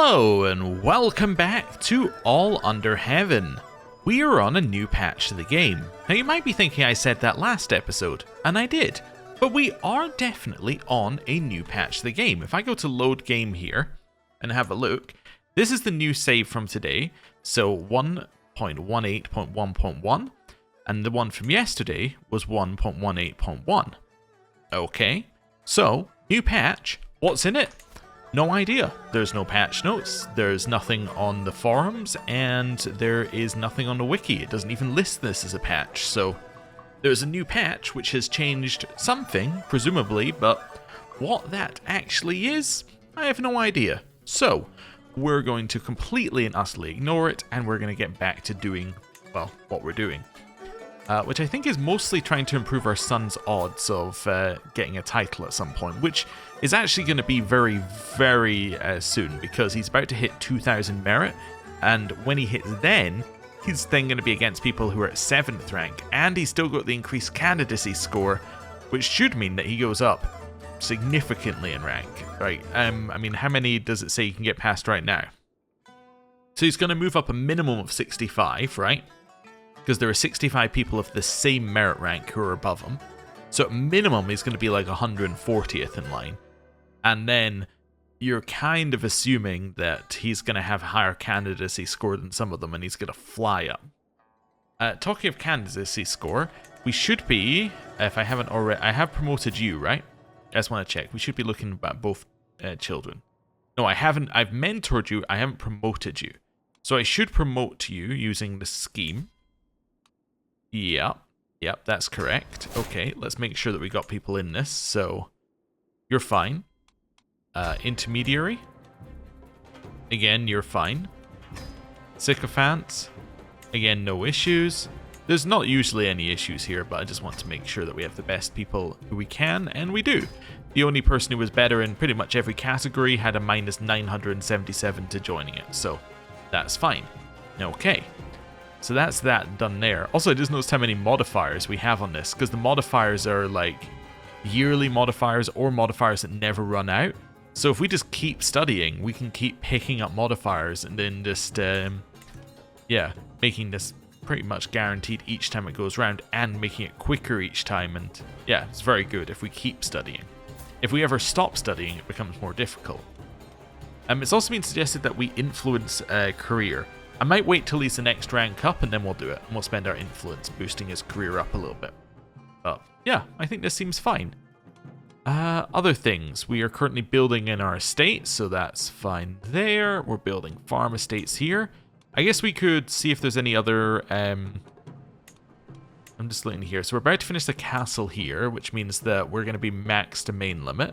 Hello and welcome back to All Under Heaven. We are on a new patch to the game. Now you might be thinking I said that last episode, and I did, but we are definitely on a new patch to the game. If I go to load game here and have a look, this is the new save from today, so 1.18.1.1, and the one from yesterday was 1.18.1. Okay, so new patch, what's in it? No idea. There's no patch notes, there's nothing on the forums, and there is nothing on the wiki. It doesn't even list this as a patch, so there's a new patch which has changed something, presumably, but what that actually is, I have no idea. So, we're going to completely and utterly ignore it, and we're going to get back to doing, well, what we're doing. Which I think is mostly trying to improve our son's odds of getting a title at some point, which is actually going to be very, very soon, because he's about to hit 2,000 merit, and when he hits then, he's then going to be against people who are at 7th rank, and he's still got the increased candidacy score, which should mean that he goes up significantly in rank, right? I mean, how many does it say you can get past right now? So he's going to move up a minimum of 65, right? Because there are 65 people of the same merit rank who are above him. So at minimum, he's going to be like 140th in line. And then you're kind of assuming that he's going to have a higher candidacy score than some of them, and he's going to fly up. Talking of candidacy score, we should be, if I haven't already, I have promoted you, right? I just want to check. We should be looking at both children. No, I haven't. I've mentored you. I haven't promoted you. So I should promote you using the scheme. Yep, that's correct. Okay, let's make sure that we got people in this. So, you're fine. Intermediary. Again, you're fine. Sycophants. Again, no issues. There's not usually any issues here, but I just want to make sure that we have the best people who we can, and we do. The only person who was better in pretty much every category had a minus 977 to joining it, so that's fine. Okay. So that's that done there. Also, I just noticed how many modifiers we have on this, because the modifiers are like yearly modifiers or modifiers that never run out. So if we just keep studying, we can keep picking up modifiers and then just, making this pretty much guaranteed each time it goes around and making it quicker each time. And yeah, it's very good if we keep studying. If we ever stop studying, it becomes more difficult. It's also been suggested that we influence career. I might wait till he's the next rank up and then we'll do it. And we'll spend our influence boosting his career up a little bit. But yeah, I think this seems fine. Other things. We are currently building in our estate, so that's fine there. We're building farm estates here. I guess we could see if there's any other... I'm just looking here. So we're about to finish the castle here, which means that we're going to be maxed to main limit.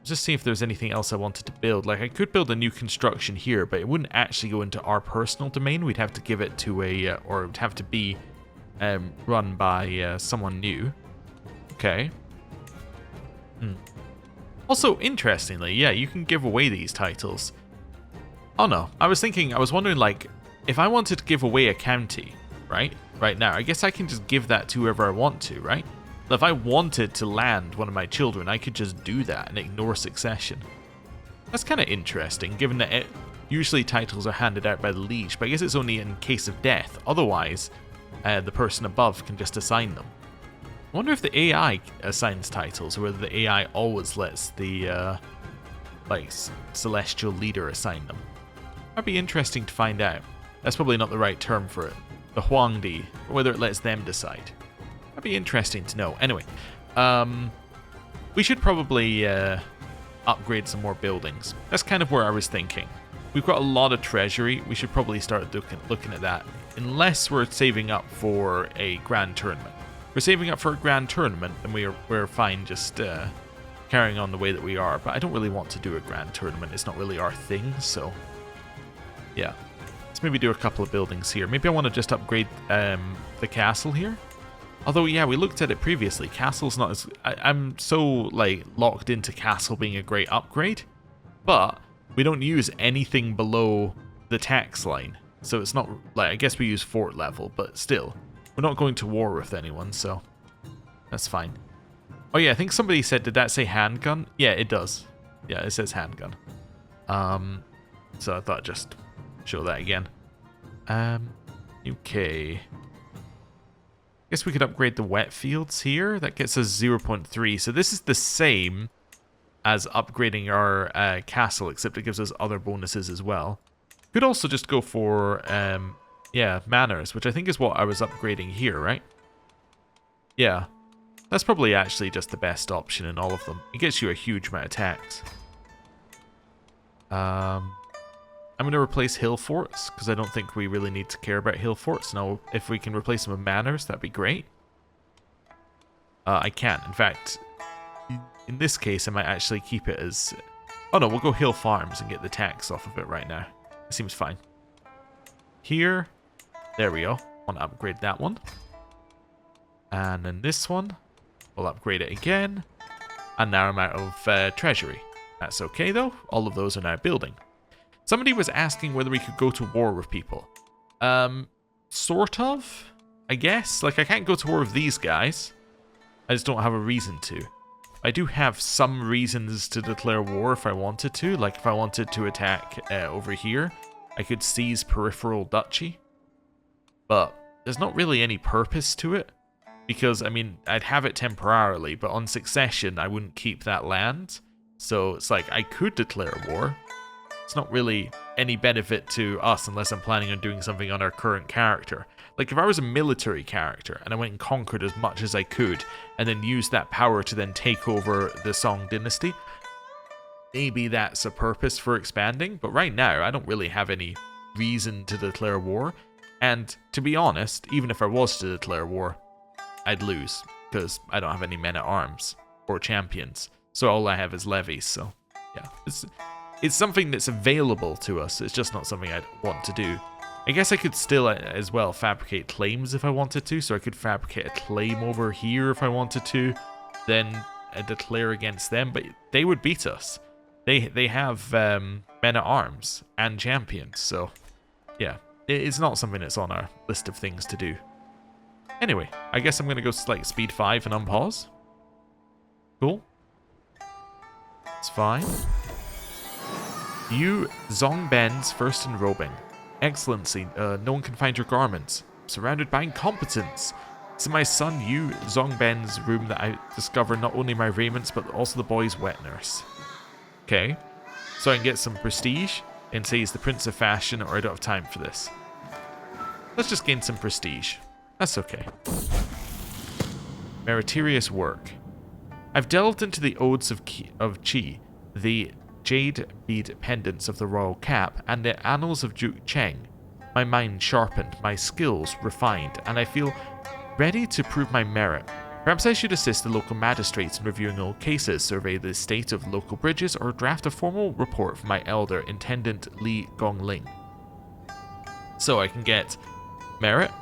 Just see if there's anything else I wanted to build. Like, I could build a new construction here, but it wouldn't actually go into our personal domain. We'd have to give it to a, or it would have to be run by someone new. Okay. Also, interestingly, yeah, you can give away these titles. Oh no, I was wondering, like, if I wanted to give away a county, right now, I guess I can just give that to whoever I want to, right? If I wanted to land one of my children, I could just do that and ignore succession. That's kind of interesting, given that usually titles are handed out by the liege, but I guess it's only in case of death. Otherwise, the person above can just assign them. I wonder if the AI assigns titles, or whether the AI always lets the celestial leader assign them. That'd be interesting to find out. That's probably not the right term for it. The Huangdi, or whether it lets them decide. That'd be interesting to know. Anyway, we should probably upgrade some more buildings. That's kind of where I was thinking. We've got a lot of treasury. We should probably start looking at that, unless we're saving up for a grand tournament. If we're saving up for a grand tournament, then we're fine just carrying on the way that we are. But I don't really want to do a grand tournament. It's not really our thing, so yeah. Let's maybe do a couple of buildings here. Maybe I want to just upgrade the castle here. Although, yeah, we looked at it previously. Castle's not as... I'm so, like, locked into castle being a great upgrade. But we don't use anything below the tax line. So it's not... like, I guess we use fort level, but still. We're not going to war with anyone, so... that's fine. Oh, yeah, I think somebody said... did that say handgun? Yeah, it does. Yeah, it says handgun. So I thought I'd just show that again. Okay. Guess we could upgrade the wet fields here. That gets us 0.3. So this is the same as upgrading our castle, except it gives us other bonuses as well. Could also just go for, yeah, manors, which I think is what I was upgrading here, right? Yeah. That's probably actually just the best option in all of them. It gets you a huge amount of tax. I'm going to replace hill forts, because I don't think we really need to care about hill forts. Now, if we can replace them with manors, that'd be great. I can't. In fact, in this case, I might actually keep it as... Oh no, we'll go hill farms and get the tax off of it right now. It seems fine. Here. There we go. Want to upgrade that one. And then this one. We'll upgrade it again. And now I'm out of treasury. That's okay though. All of those are now building. Somebody was asking whether we could go to war with people. Sort of, I guess. Like, I can't go to war with these guys. I just don't have a reason to. I do have some reasons to declare war if I wanted to. Like, if I wanted to attack over here, I could seize peripheral duchy. But there's not really any purpose to it. Because, I mean, I'd have it temporarily, but on succession, I wouldn't keep that land. So it's like, I could declare war. It's not really any benefit to us unless I'm planning on doing something on our current character. Like if I was a military character and I went and conquered as much as I could and then used that power to then take over the Song Dynasty, maybe that's a purpose for expanding. But right now, I don't really have any reason to declare war. And to be honest, even if I was to declare war, I'd lose because I don't have any men at arms or champions. So all I have is levies. So yeah, it's something that's available to us. It's just not something I'd want to do. I guess I could still as well fabricate claims if I wanted to. So I could fabricate a claim over here if I wanted to. Then declare against them. But they would beat us. They have men at arms and champions. So yeah, it's not something that's on our list of things to do. Anyway, I guess I'm going to go like speed 5 and unpause. Cool. It's fine. You, Zongben's first enrobing. Excellency, no one can find your garments. Surrounded by incompetence. It's in my son Yu Zongben's room that I discover not only my raiments, but also the boy's wet nurse. Okay. So I can get some prestige and say he's the prince of fashion, or I don't have time for this. Let's just gain some prestige. That's okay. Meritorious work. I've delved into the odes of Qi, the jade bead pendants of the royal cap, and the annals of Duke Cheng. My mind sharpened, my skills refined, and I feel ready to prove my merit. Perhaps I should assist the local magistrates in reviewing all cases, survey the state of local bridges, or draft a formal report for my elder, Intendant Li Gongling. So I can get merit,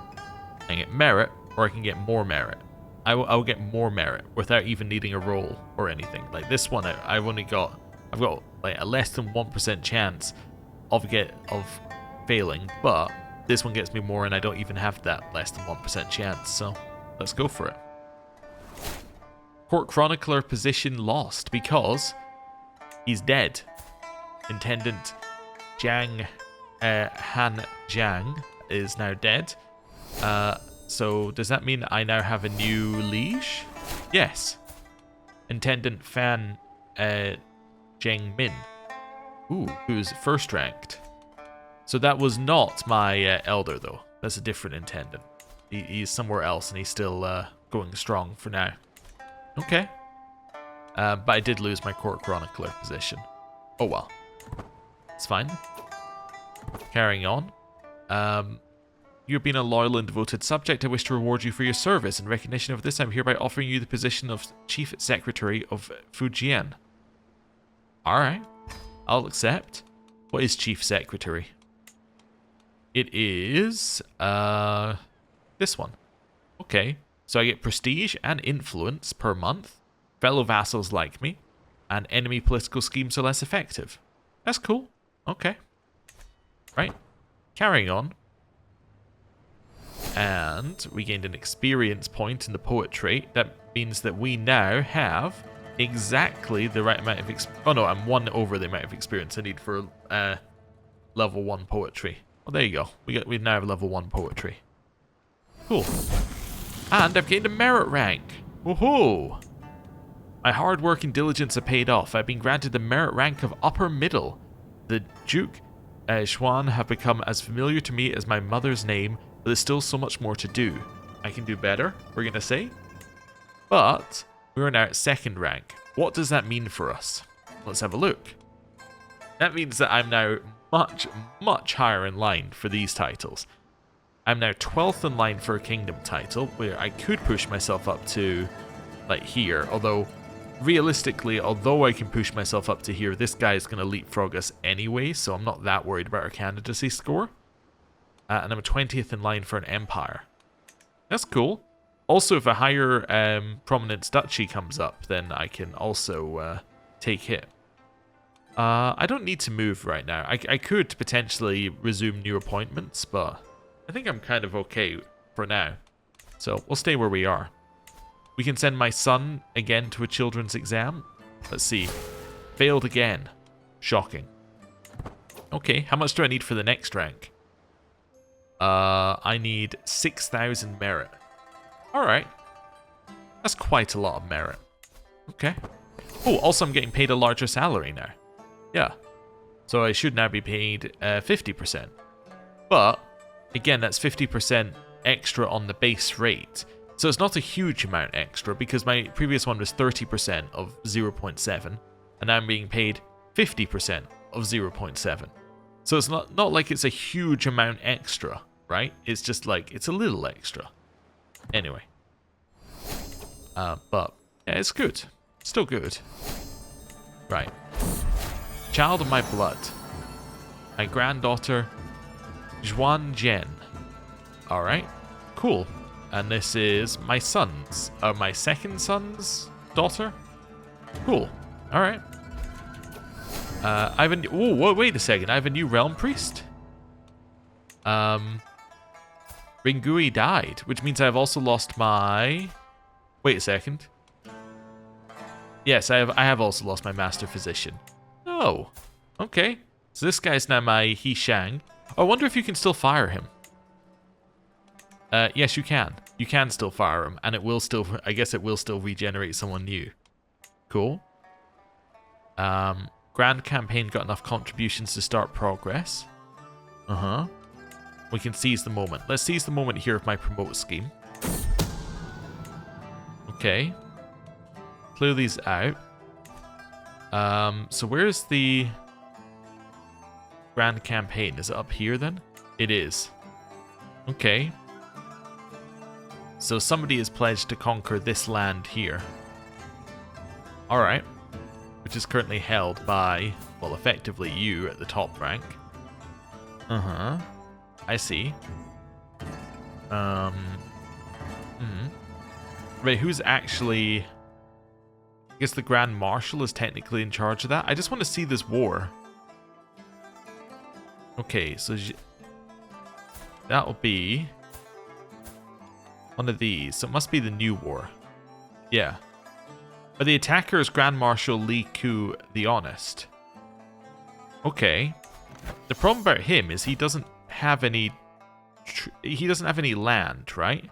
I can get merit, or I can get more merit. I'll get more merit without even needing a roll or anything. Like this one, I've got like a less than 1% chance of failing, but this one gets me more and I don't even have that less than 1% chance, so let's go for it. Court Chronicler position lost because he's dead. Intendant Han Jiang is now dead. So does that mean I now have a new liege? Yes. Intendant Fan Zheng Min. Ooh, who's first ranked. So that was not my elder though. That's a different intendant. He's somewhere else and he's still going strong for now. Okay. But I did lose my court chronicler position. Oh well. It's fine. Carrying on. You've been a loyal and devoted subject. I wish to reward you for your service. In recognition of this, I'm hereby offering you the position of Chief Secretary of Fujian. Alright. I'll accept. What is Chief Secretary? It is this one. Okay. So I get prestige and influence per month. Fellow vassals like me. And enemy political schemes are less effective. That's cool. Okay. Right. Carrying on. And we gained an experience point in the poet trait. That means that we now have exactly the right amount of oh no, I'm 1 over the amount of experience I need for level 1 poetry. Well, there you go. We now have level 1 poetry. Cool. And I've gained a merit rank. Woohoo! My hard work and diligence have paid off. I've been granted the merit rank of upper middle. The Duke Xuan have become as familiar to me as my mother's name, but there's still so much more to do. I can do better, we're going to say. But we're now at 2nd rank. What does that mean for us? Let's have a look. That means that I'm now much, much higher in line for these titles. I'm now 12th in line for a kingdom title, where I could push myself up to, like, here. Although, realistically, although I can push myself up to here, this guy is going to leapfrog us anyway, so I'm not that worried about our candidacy score. And I'm 20th in line for an empire. That's cool. Also, if a higher prominence duchy comes up, then I can also take it. I don't need to move right now. I could potentially resume new appointments, but I think I'm kind of okay for now. So we'll stay where we are. We can send my son again to a children's exam. Let's see. Failed again. Shocking. Okay, how much do I need for the next rank? I need 6,000 merit. Alright. That's quite a lot of merit. Okay. Oh, also I'm getting paid a larger salary now. Yeah. So I should now be paid 50%. But, again, that's 50% extra on the base rate. So it's not a huge amount extra, because my previous one was 30% of 0.7, and now I'm being paid 50% of 0.7. So it's not like it's a huge amount extra, right? It's just like, it's a little extra. Anyway. But, yeah, it's good. Still good. Right. Child of my blood. My granddaughter, Zhuan Zhen. Alright, cool. And this is my son's, my second son's daughter? Cool. Alright. I have a, oh, wait a second. I have a new realm priest. Ringui died, which means I've also lost my... Wait a second. Yes, I have also lost my master physician. Oh, okay. So this guy's now my He Shang. Oh, I wonder if you can still fire him. Yes, you can. You can still fire him, and it will still, I guess it will still regenerate someone new. Cool. Grand campaign got enough contributions to start progress. Uh-huh. We can seize the moment. Let's seize the moment here of my promote scheme. Okay. Clear these out. So where's the grand campaign? Is it up here then? It is. Okay. So somebody is pledged to conquer this land here. Alright. Which is currently held by, well, effectively you at the top rank. Uh-huh. I see. Right, who's actually... I guess the Grand Marshal is technically in charge of that. I just want to see this war. Okay, so that'll be one of these. So it must be the new war. Yeah. But the attacker is Grand Marshal Li Ku the Honest. Okay. The problem about him is he doesn't have any... he doesn't have any land, right?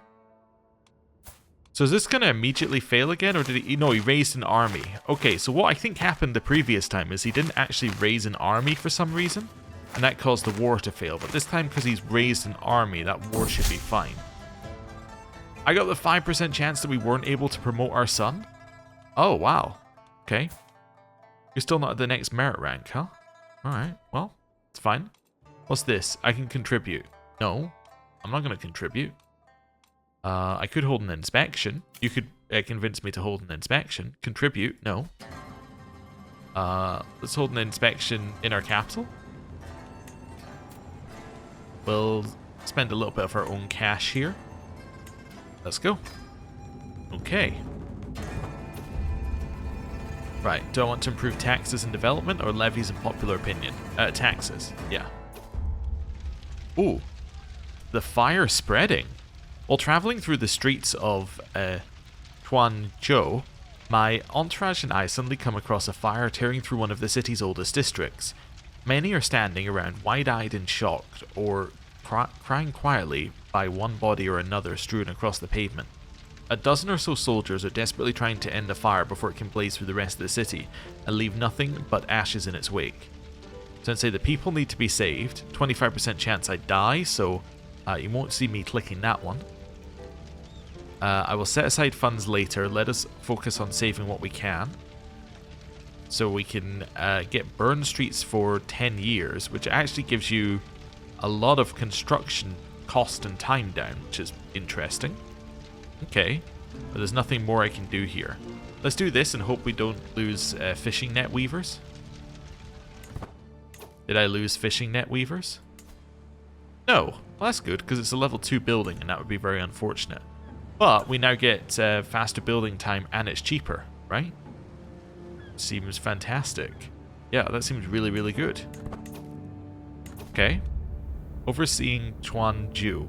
So is this going to immediately fail again, or did he... No, he raised an army. Okay, so what I think happened the previous time is he didn't actually raise an army for some reason, and that caused the war to fail. But this time, because he's raised an army, that war should be fine. I got the 5% chance that we weren't able to promote our son? Oh, wow. Okay. You're still not at the next merit rank, huh? Alright, well, it's fine. What's this? I can contribute. No, I'm not going to contribute. I could hold an inspection. You could convince me to hold an inspection. Contribute. No. Let's hold an inspection in our capital. We'll spend a little bit of our own cash here. Let's go. Okay. Right. Do I want to improve taxes and development or levies and popular opinion? Taxes. Yeah. Ooh. The fire spreading. While traveling through the streets of Tuanzhou, my entourage and I suddenly come across a fire tearing through one of the city's oldest districts. Many are standing around wide-eyed and shocked, or crying quietly by one body or another strewn across the pavement. A dozen or so soldiers are desperately trying to end the fire before it can blaze through the rest of the city and leave nothing but ashes in its wake. So I'd say the people need to be saved. 25% chance I die, so you won't see me clicking that one. I will set aside funds later. Let us focus on saving what we can. So we can get burn streets for 10 years, which actually gives you a lot of construction cost and time down, which is interesting. Okay, but there's nothing more I can do here. Let's do this and hope we don't lose fishing net weavers. Did I lose fishing net weavers? No. Well, that's good, because it's a level 2 building, and that would be very unfortunate. But we now get faster building time, and it's cheaper, right? Seems fantastic. Yeah, that seems really, really good. Okay. Overseeing Chuanju.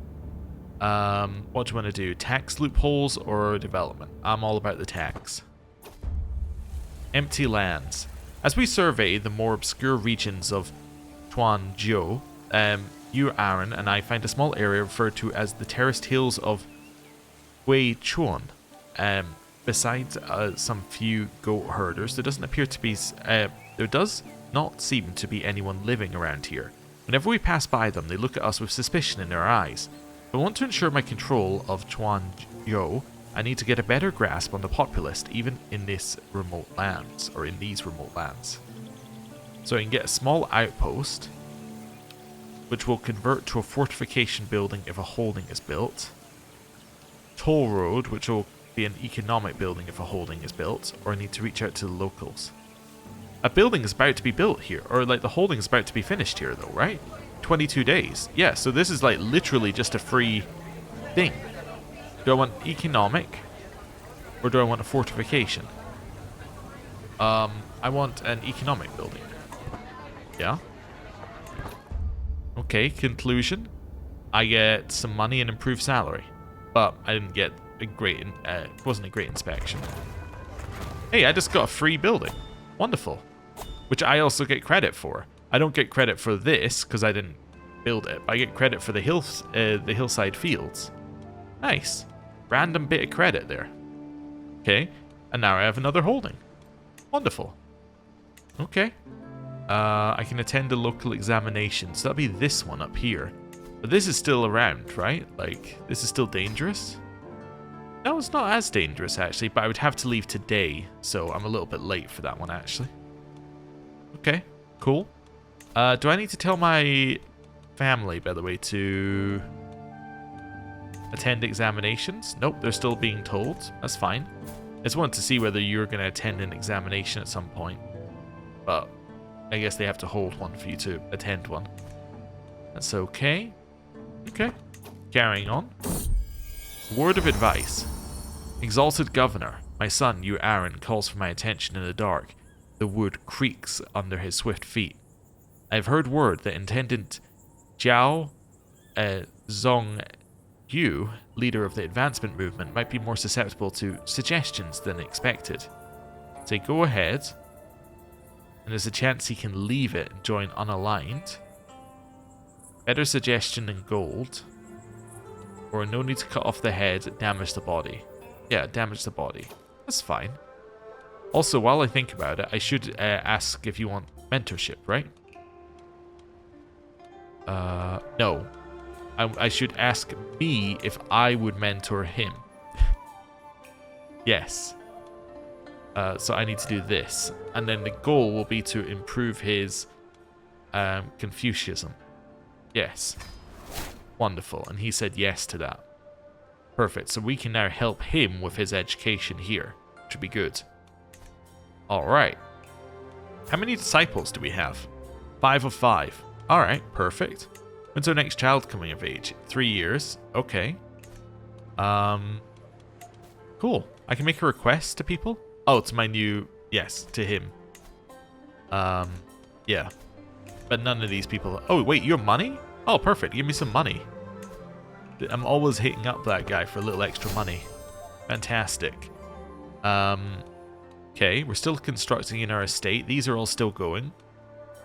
What do you want to do? Tax loopholes or development? I'm all about the tax. Empty lands. As we survey the more obscure regions of Chuanju, you, Aaron, and I find a small area referred to as the terraced hills of Huichuan. Besides some few goat herders, there does not seem to be anyone living around here. Whenever we pass by them, they look at us with suspicion in their eyes. If I want to ensure my control of Chuanju, I need to get a better grasp on the populace, even in these remote lands. So I can get a small outpost, which will convert to a fortification building if a holding is built. Toll road, which will be an economic building if a holding is built, or I need to reach out to the locals. A building is about to be built here, or like the holding is about to be finished here though, right? 22 days. Yeah, so this is like literally just a free thing. Do I want economic, or do I want a fortification? I want an economic building. Yeah. Okay, conclusion. I get some money and improved salary, but I didn't get a great, it wasn't a great inspection. Hey, I just got a free building. Wonderful. Which I also get credit for. I don't get credit for this because I didn't build it, but I get credit for the hillside fields. Nice. Random bit of credit there. Okay, and now I have another holding. Wonderful. Okay. I can attend a local examination, so that'll be this one up here. But this is still around, right? Like, this is still dangerous? No, it's not as dangerous, actually, but I would have to leave today, so I'm a little bit late for that one, actually. Okay, cool. Do I need to tell my family, by the way, to attend examinations? Nope, they're still being told. That's fine. I just wanted to see whether you're going to attend an examination at some point. But I guess they have to hold one for you to attend one. That's okay. Okay, carrying on. Word of advice. Exalted Governor, my son, you Aaron, calls for my attention in the dark. The wood creaks under his swift feet. I have heard word that Intendant Jiao Zhongyu, leader of the advancement movement, might be more susceptible to suggestions than expected. Say go ahead, and there's a chance he can leave it and join unaligned. Better suggestion than gold. Or no need to cut off the head, damage the body. Yeah, damage the body. That's fine. Also, while I think about it, I should ask if you want mentorship, right? No. I should ask me if I would mentor him. Yes. So I need to do this. And then the goal will be to improve his Confucianism. Yes. Wonderful. And he said yes to that. Perfect. So we can now help him with his education here. Which would be good. Alright. How many disciples do we have? 5 of 5. Alright, perfect. When's our next child coming of age? 3 years. Okay. Cool. I can make a request to people? Oh, to my new... Yes, to him. Yeah. But none of these people... Oh, wait, your money? Oh, perfect. Give me some money. I'm always hitting up that guy for a little extra money. Fantastic. Okay, we're still constructing in our estate. These are all still going.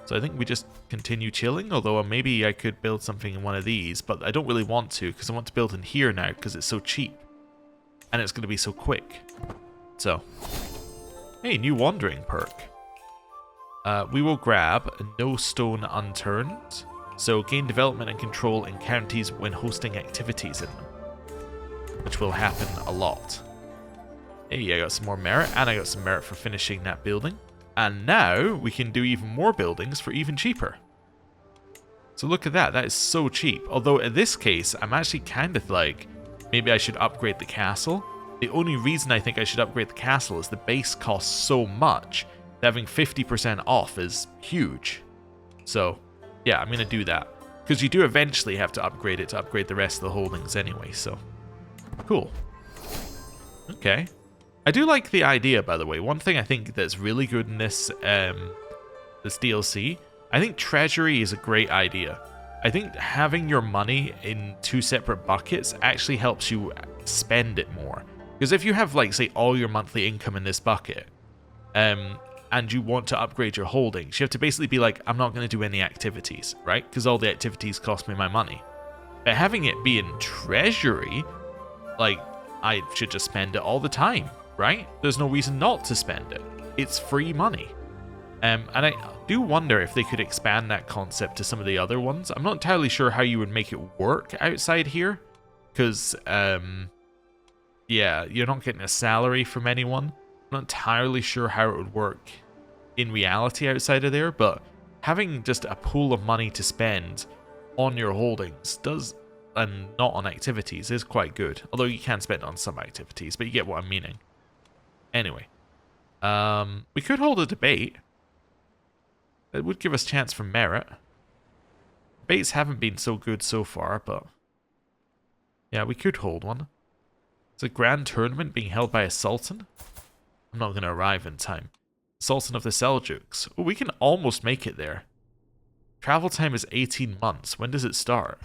So I think we just continue chilling, although maybe I could build something in one of these, but I don't really want to because I want to build in here now because it's so cheap. And it's going to be so quick. So, hey, new wandering perk. We will grab no stone unturned. So gain development and control in counties when hosting activities in them. Which will happen a lot. Hey, I got some more merit, and I got some merit for finishing that building. And now we can do even more buildings for even cheaper. So look at that, that is so cheap. Although in this case, I'm actually kind of like, maybe I should upgrade the castle. The only reason I think I should upgrade the castle is the base costs so much that having 50% off is huge. So, yeah, I'm going to do that. Because you do eventually have to upgrade it to upgrade the rest of the holdings anyway, so. Cool. Okay. I do like the idea, by the way. One thing I think that's really good in this DLC, I think treasury is a great idea. I think having your money in 2 separate buckets actually helps you spend it more. Because if you have, like, say, all your monthly income in this bucket, and you want to upgrade your holdings, you have to basically be like, I'm not going to do any activities, right? Because all the activities cost me my money. But having it be in treasury, like, I should just spend it all the time, right? There's no reason not to spend it. It's free money. And I do wonder if they could expand that concept to some of the other ones. I'm not entirely sure how you would make it work outside here. Because, yeah, you're not getting a salary from anyone. I'm not entirely sure how it would work in reality outside of there. But having just a pool of money to spend on your holdings does... and not on activities is quite good. Although you can spend on some activities, but you get what I'm meaning. Anyway. We could hold a debate. It would give us chance for merit. Debates haven't been so good so far, but... yeah, we could hold one. It's a grand tournament being held by a sultan. I'm not going to arrive in time. Sultan of the Seljuks. Oh, we can almost make it there. Travel time is 18 months. When does it start?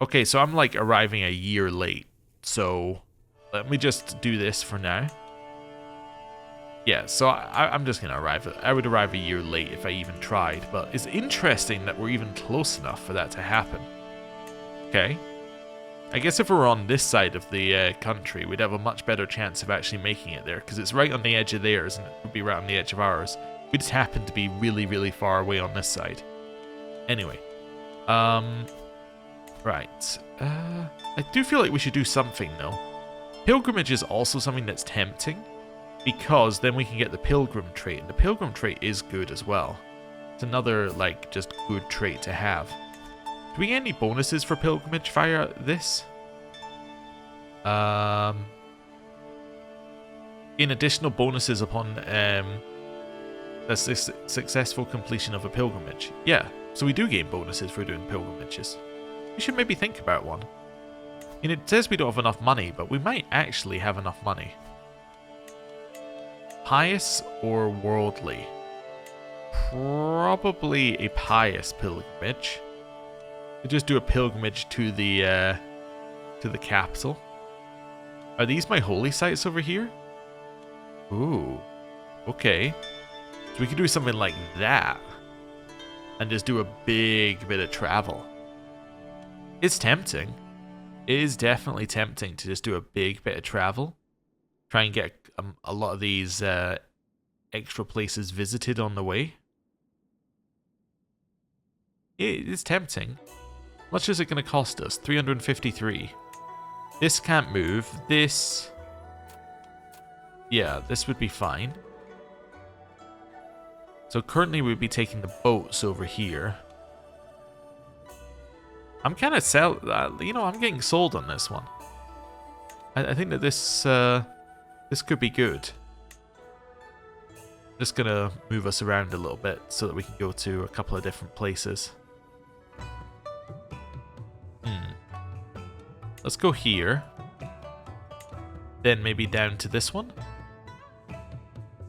Okay, so I'm like arriving a year late. So let me just do this for now. Yeah, so I'm just going to arrive. I would arrive a year late if I even tried. But it's interesting that we're even close enough for that to happen. Okay. I guess if we were on this side of the country, we'd have a much better chance of actually making it there. Because it's right on the edge of theirs and it would be right on the edge of ours. We just happen to be really, really far away on this side. Anyway. Right. I do feel like we should do something, though. Pilgrimage is also something that's tempting, because then we can get the pilgrim trait, and the pilgrim trait is good as well. It's another, like, just good trait to have. Do we get any bonuses for pilgrimage via this? In additional bonuses upon the successful completion of a pilgrimage. Yeah, so we do gain bonuses for doing pilgrimages. We should maybe think about one. And it says we don't have enough money, but we might actually have enough money. Pious or worldly? Probably a pious pilgrimage. We just do a pilgrimage to the capital. Are these my holy sites over here? Ooh. Okay. So we could do something like that. And just do a big bit of travel. It's tempting. It is definitely tempting to just do a big bit of travel. Try and get a lot of these extra places visited on the way. It is tempting. How much is it going to cost us? 353. This can't move. This... yeah, this would be fine. So currently we'd be taking the boats over here. I'm kind of I'm getting sold on this one. I think that this could be good. Just gonna move us around a little bit so that we can go to a couple of different places. Let's go here. Then maybe down to this one.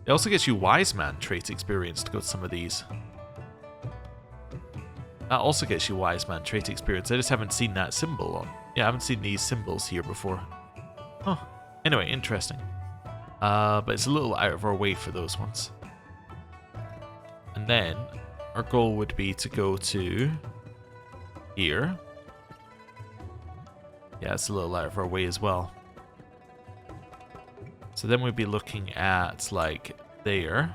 It also gets you Wise Man trait experience to go to some of these. That also gets you Wise Man trait experience. I just haven't seen that symbol on. Yeah, I haven't seen these symbols here before. Oh, anyway, interesting. But it's a little out of our way for those ones. then our goal would be to go to here. Yeah, it's a little out of our way as well. So then we'd be looking at like there.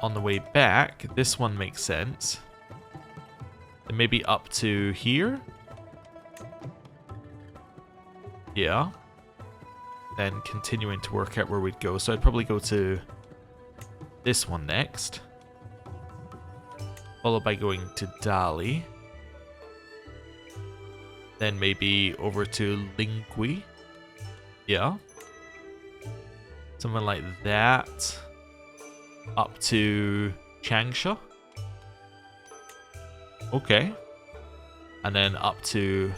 On the way back, this one makes sense. Then maybe up to here. Yeah. Then continuing to work out where we'd go. So I'd probably go to this one next. Followed by going to Dali. Then maybe over to Lingui. Yeah. Something like that. Up to Changsha. Okay. And then up to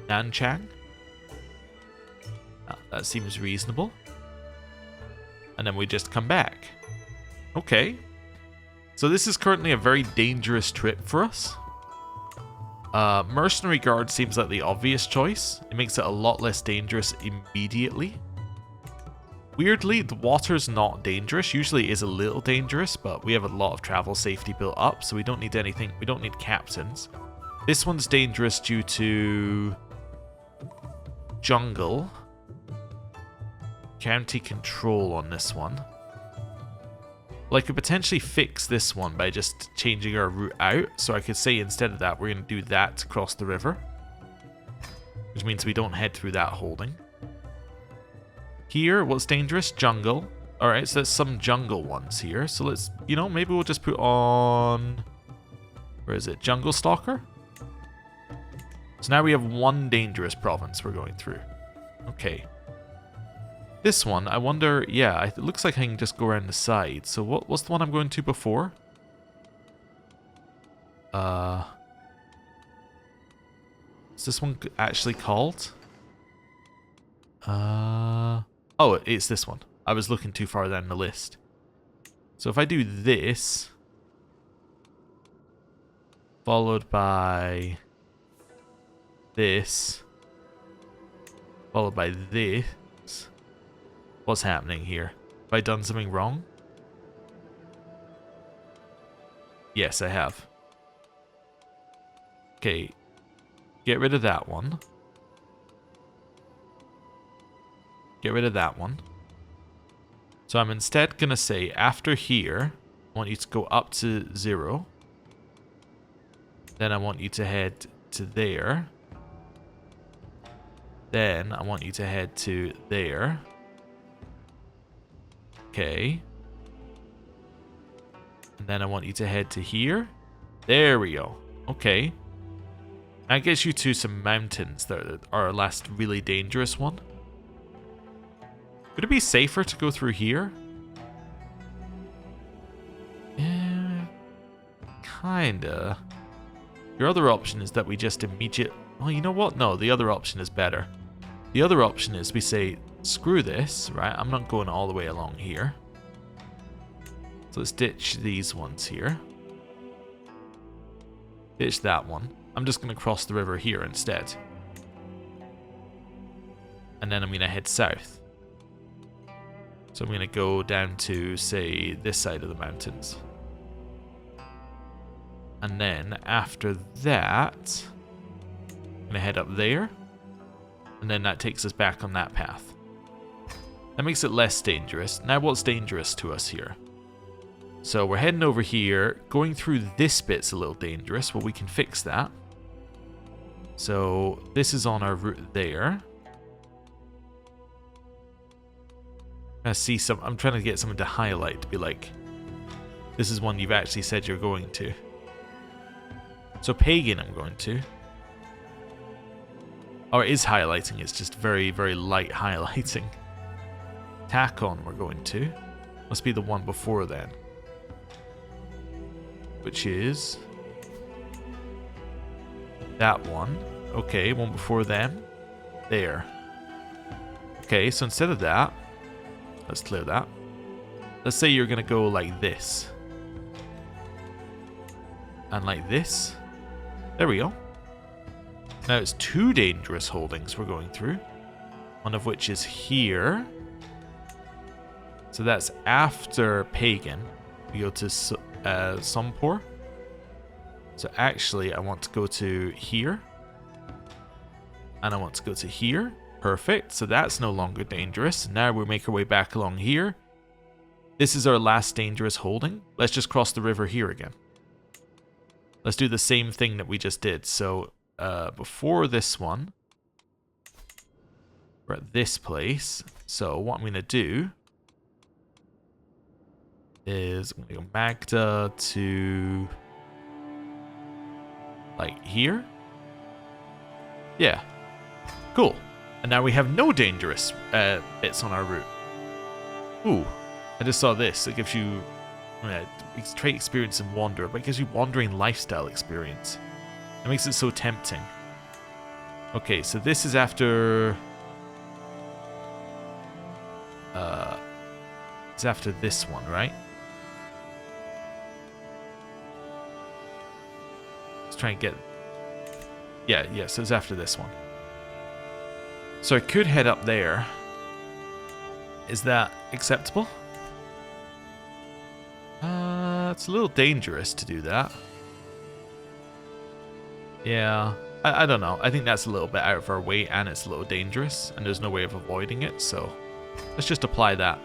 Nanchang. That seems reasonable. And then we just come back. Okay. So this is currently a very dangerous trip for us. Mercenary Guard seems like the obvious choice. It makes it a lot less dangerous immediately. Weirdly, the water's not dangerous. Usually it is a little dangerous, but we have a lot of travel safety built up, so we don't need anything. We don't need captains. This one's dangerous due to jungle. County control on this one. Well, I could potentially fix this one by just changing our route out. So I could say instead of that, we're going to do that to cross the river. Which means we don't head through that holding. Here, what's dangerous? Jungle. Alright, so there's some jungle ones here. So let's, you know, maybe we'll just put on... Where is it? Jungle Stalker? So now we have one dangerous province we're going through. Okay. This one, I wonder... Yeah, it looks like I can just go around the side. So what's the one I'm going to before? Is this one actually called? Oh, it's this one. I was looking too far down the list. So if I do this, followed by this, followed by this, what's happening here? Have I done something wrong? Yes, I have. Okay, get rid of that one. Get rid of that one. So I'm instead going to say after here, I want you to go up to 0. Then I want you to head to there. Then I want you to head to there. Okay. And then I want you to head to here. There we go. Okay. That gets you to some mountains that are our last really dangerous one. Would it be safer to go through here? Yeah, kinda. Your other option is that we just immediate... Oh, you know what? No, the other option is better. The other option is we say, screw this, right? I'm not going all the way along here. So let's ditch these ones here. Ditch that one. I'm just going to cross the river here instead. And then I'm going to head south. So I'm going to go down to, say, this side of the mountains. And then after that, I'm going to head up there. And then that takes us back on that path. That makes it less dangerous. Now what's dangerous to us here? So we're heading over here. Going through this bit's a little dangerous. Well, we can fix that. So this is on our route there. I see some. I'm trying to get someone to highlight to be like, this is one you've actually said you're going to. So pagan, I'm going to. Or it is highlighting. It's just very, very light highlighting. Tacon, we're going to. Must be the one before then. Which is that one. Okay, one before them. There. Okay, so instead of that, let's clear that. Let's say you're going to go like this. And like this. There we go. Now it's 2 dangerous holdings we're going through. One of which is here. So that's after pagan. we go to Sompor. So actually, I want to go to here. And I want to go to here. Perfect. So that's no longer dangerous. Now we'll make our way back along here. This is our last dangerous holding. Let's just cross the river here again. Let's do the same thing that we just did. So before this one, we're at this place. So what I'm going to do is I'm going to go Magda to like here. Yeah. Cool. And now we have no dangerous bits on our route. Ooh. I just saw this. It gives you trait experience and wander, but it gives you wandering lifestyle experience. It makes it so tempting. Okay, so this is after... it's after this one, right? Let's try and get... Yeah, so it's after this one. So I could head up there. Is that acceptable? It's a little dangerous to do that. Yeah, I don't know. I think that's a little bit out of our way and it's a little dangerous and there's no way of avoiding it, so let's just apply that.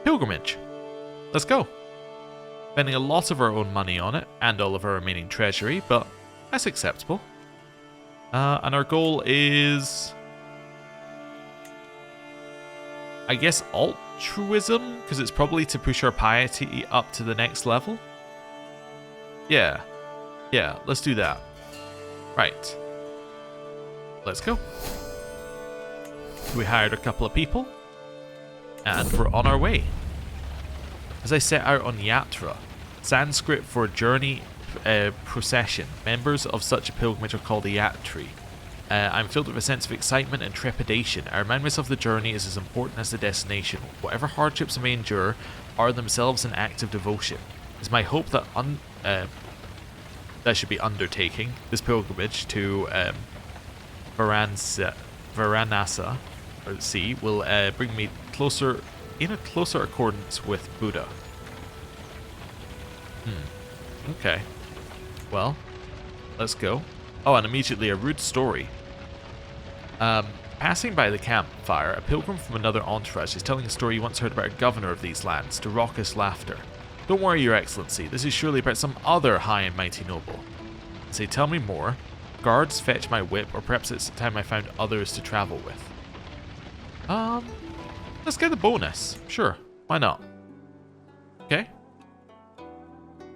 Pilgrimage. Let's go. Spending a lot of our own money on it and all of our remaining treasury, but that's acceptable. And our goal is... I guess altruism, because it's probably to push our piety up to the next level. Yeah, let's do that. Right. Let's go. We hired a couple of people, and we're on our way. As I set out on Yatra, Sanskrit for journey procession, members of such a pilgrimage are called a yatri. I'm filled with a sense of excitement and trepidation. I remind myself the journey is as important as the destination. Whatever hardships I may endure are themselves an act of devotion. It's my hope that that should be undertaking this pilgrimage to Varanasi or sea will bring me closer in a closer accordance with Buddha. Okay. Well, let's go. Oh, and immediately a rude story. Passing by the campfire, a pilgrim from another entourage is telling a story he once heard about a governor of these lands, to raucous laughter. Don't worry, Your Excellency, this is surely about some other high and mighty noble. I say, tell me more. Guards, fetch my whip, or perhaps it's time I found others to travel with. Let's get the bonus. Sure, why not? Okay.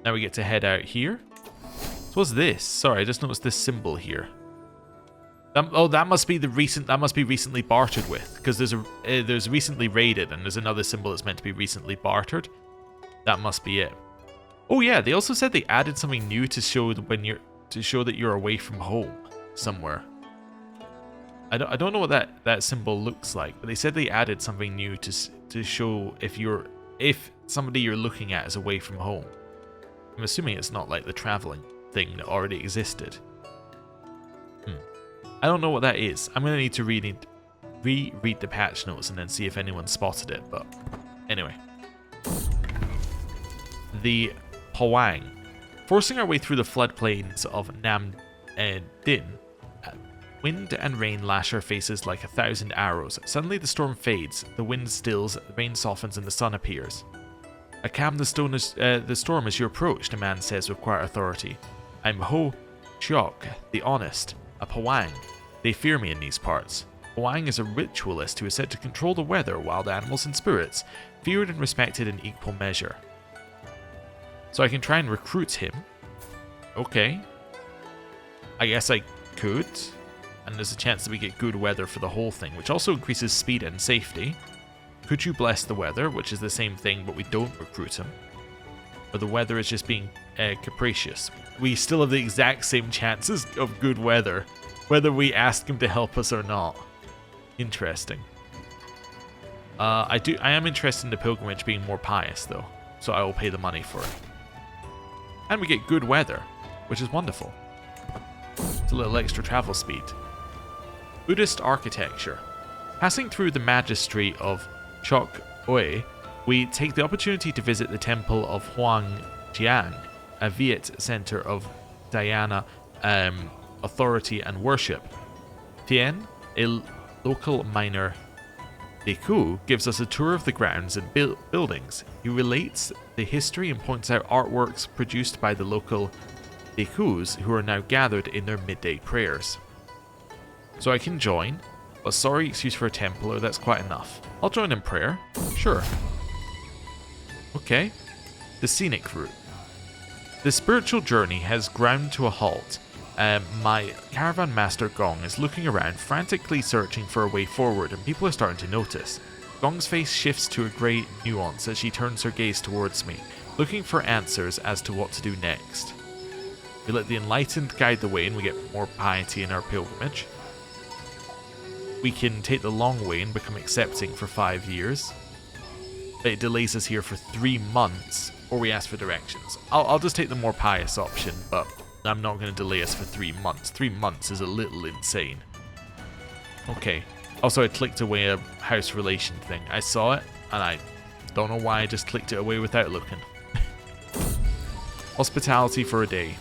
Now we get to head out here. So what's this? Sorry, I just noticed this symbol here. That must be the recent. That must be recently bartered with, because there's recently raided, and there's another symbol that's meant to be recently bartered. That must be it. Oh yeah, they also said they added something new to show that you're away from home somewhere. I don't know what that symbol looks like, but they said they added something new to show if somebody you're looking at is away from home. I'm assuming it's not like the traveling thing that already existed. I don't know what that is. I'm gonna need to reread the patch notes and then see if anyone spotted it. But anyway, the Pawang, forcing our way through the floodplains of Nam Din. Wind and rain lash our faces like 1,000 arrows. Suddenly the storm fades, the wind stills, the rain softens, and the sun appears. Calm the storm as you approach, the man says with quiet authority. I'm Ho Chiok, the honest, a Pawang. They fear me in these parts. Pawang is a ritualist who is said to control the weather, wild animals, and spirits, feared and respected in equal measure. So I can try and recruit him. Okay. I guess I could. And there's a chance that we get good weather for the whole thing, which also increases speed and safety. Could you bless the weather, which is the same thing, but we don't recruit him? Or the weather is just being capricious. We still have the exact same chances of good weather, whether we ask him to help us or not. Interesting. I am interested in the pilgrimage being more pious, though, so I will pay the money for it. And we get good weather, which is wonderful. It's a little extra travel speed. Buddhist architecture. Passing through the magistry of Chok Oe, we take the opportunity to visit the temple of Huangjiang, a Viet center of Diana authority and worship. Tien, a local minor Bhikkhu, gives us a tour of the grounds and buildings. He relates the history and points out artworks produced by the local Bhikkhus who are now gathered in their midday prayers. So I can join, but sorry excuse for a Templar, that's quite enough. I'll join in prayer, sure. Okay, the scenic route. The spiritual journey has ground to a halt. My caravan master Gong is looking around, frantically searching for a way forward, and people are starting to notice. Gong's face shifts to a grey nuance as she turns her gaze towards me, looking for answers as to what to do next. We let the enlightened guide the way and we get more piety in our pilgrimage. We can take the long way and become accepting for 5 years. It delays us here for 3 months, or we ask for directions. I'll just take the more pious option, but I'm not going to delay us for 3 months. 3 months is a little insane. Okay. Also, I clicked away a house relation thing. I saw it, and I don't know why I just clicked it away without looking. Hospitality for a day.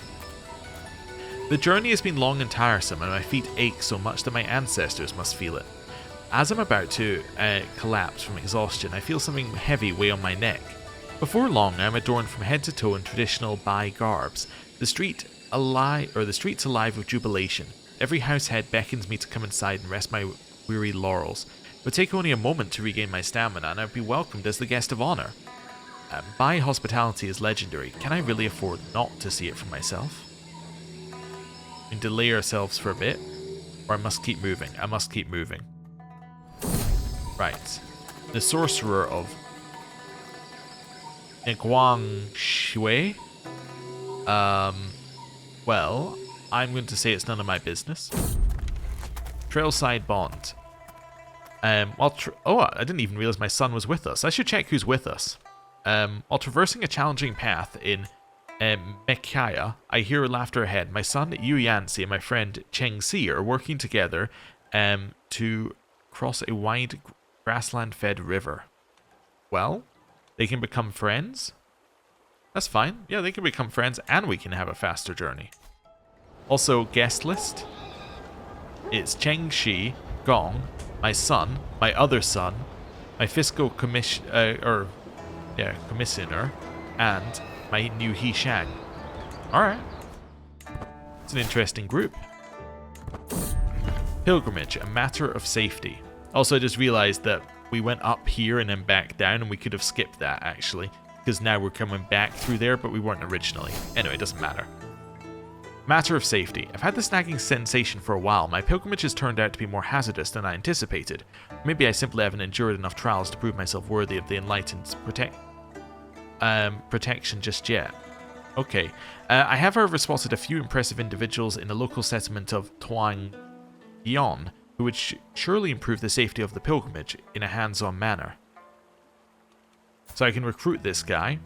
The journey has been long and tiresome, and my feet ache so much that my ancestors must feel it. As I'm about to collapse from exhaustion, I feel something heavy weigh on my neck. Before long, I'm adorned from head to toe in traditional Bai garbs. The streets alive with jubilation. Every house head beckons me to come inside and rest my weary laurels. It would take only a moment to regain my stamina, and I would be welcomed as the guest of honor. Bai hospitality is legendary. Can I really afford not to see it for myself? We can delay ourselves for a bit, or I must keep moving. I must keep moving. Right. The sorcerer of Guangshui. Well, I'm going to say it's none of my business. Trailside Bond. Oh, I didn't even realize my son was with us. I should check who's with us. While traversing a challenging path in Mekaya, I hear laughter ahead. My son Yu Yanxi and my friend Cheng Si are working together to cross a wide grassland-fed river. Well, they can become friends? That's fine. Yeah, they can become friends and we can have a faster journey. Also, guest list. It's Cheng Shi, Gong, my son, my other son, my fiscal commissioner, and my new He Shang. Alright. It's an interesting group. Pilgrimage, a matter of safety. Also, I just realized that we went up here and then back down, and we could have skipped that, actually. Because now we're coming back through there, but we weren't originally. Anyway, it doesn't matter. Matter of safety. I've had this nagging sensation for a while. My pilgrimage has turned out to be more hazardous than I anticipated. Maybe I simply haven't endured enough trials to prove myself worthy of the enlightened protection just yet. Okay. I have however spotted a few impressive individuals in the local settlement of Tuang Yon, who would surely improve the safety of the pilgrimage in a hands-on manner. So I can recruit this guy,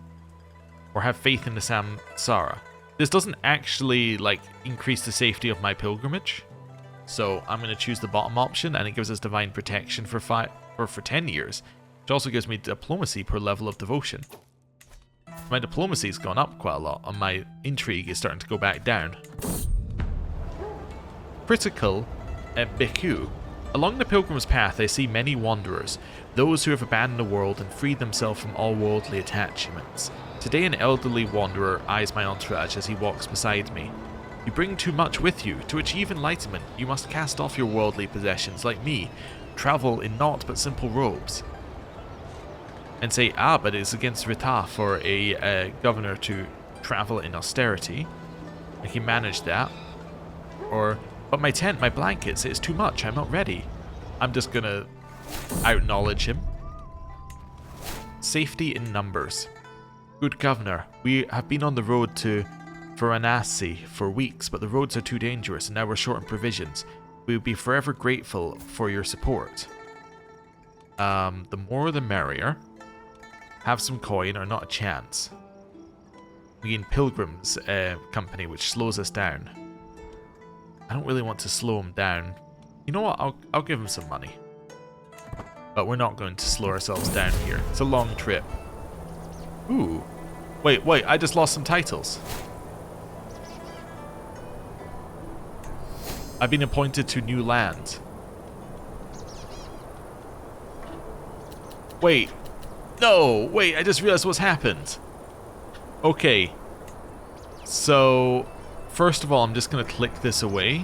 or have faith in the Samsara. This doesn't actually, increase the safety of my pilgrimage, so I'm going to choose the bottom option, and it gives us divine protection for 10 years, which also gives me diplomacy per level of devotion. My diplomacy's gone up quite a lot, and my intrigue is starting to go back down. Critical Bhikkhu. Along the pilgrim's path I see many wanderers, those who have abandoned the world and freed themselves from all worldly attachments. Today an elderly wanderer eyes my entourage as he walks beside me. You bring too much with you. To achieve enlightenment, you must cast off your worldly possessions like me, travel in naught but simple robes. And say, but it's against Rita for a governor to travel in austerity. I can manage that. Or, but my tent, my blankets, it's too much, I'm not ready. I'm just gonna out-knowledge him. Safety in numbers. Good governor, we have been on the road to Varanasi for weeks, but the roads are too dangerous and now we're short on provisions. We would be forever grateful for your support. The more the merrier. Have some coin or not a chance. We gain Pilgrim's company, which slows us down. I don't really want to slow him down. You know what? I'll give him some money. But we're not going to slow ourselves down here. It's a long trip. Ooh. Wait, I just lost some titles. I've been appointed to new land. Wait. No, wait, I just realized what's happened. Okay. So, first of all, I'm just going to click this away.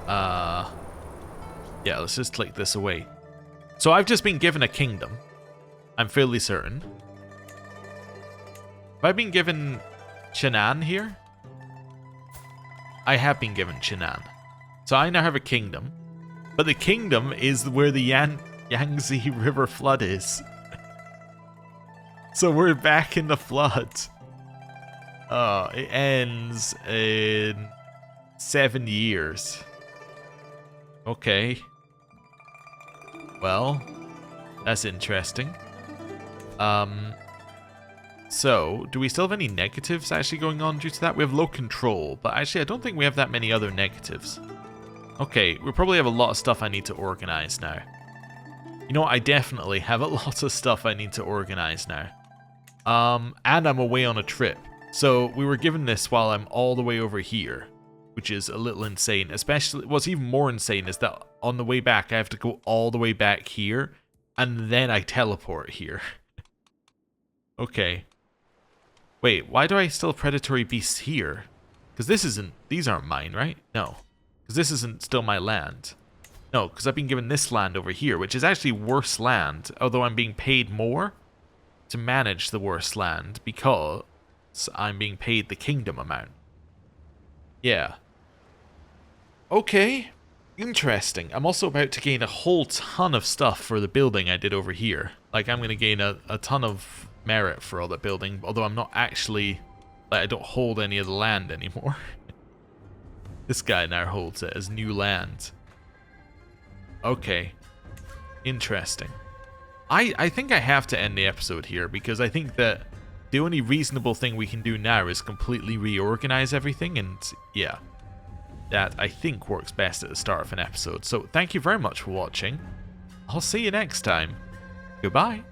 Yeah, let's just click this away. So I've just been given a kingdom. I'm fairly certain. Have I been given Chinan here? I have been given Chinan. So I now have a kingdom. But the kingdom is where the Yangtze River flood is. So we're back in the flood. It ends in 7 years. Okay. Well, that's interesting. So, do we still have any negatives actually going on due to that? We have low control, but actually I don't think we have that many other negatives. Okay, we probably have a lot of stuff I need to organize now. You know what? I definitely have a lot of stuff I need to organize now. And I'm away on a trip. So, we were given this while I'm all the way over here, which is a little insane. Especially, what's even more insane is that on the way back, I have to go all the way back here, and then I teleport here. Okay. Wait, why do I still have predatory beasts here? Because these aren't mine, right? No. Because this isn't still my land. No, because I've been given this land over here, which is actually worse land, although I'm being paid more to manage the worse land because I'm being paid the kingdom amount. Yeah. Okay. Interesting. I'm also about to gain a whole ton of stuff for the building I did over here. Like, I'm going to gain a ton of merit for all that building, although I'm not actually... Like, I don't hold any of the land anymore. This guy now holds it as new land. Okay. Interesting. I think I have to end the episode here, because I think that the only reasonable thing we can do now is completely reorganize everything, and yeah. That, I think, works best at the start of an episode. So, thank you very much for watching. I'll see you next time. Goodbye.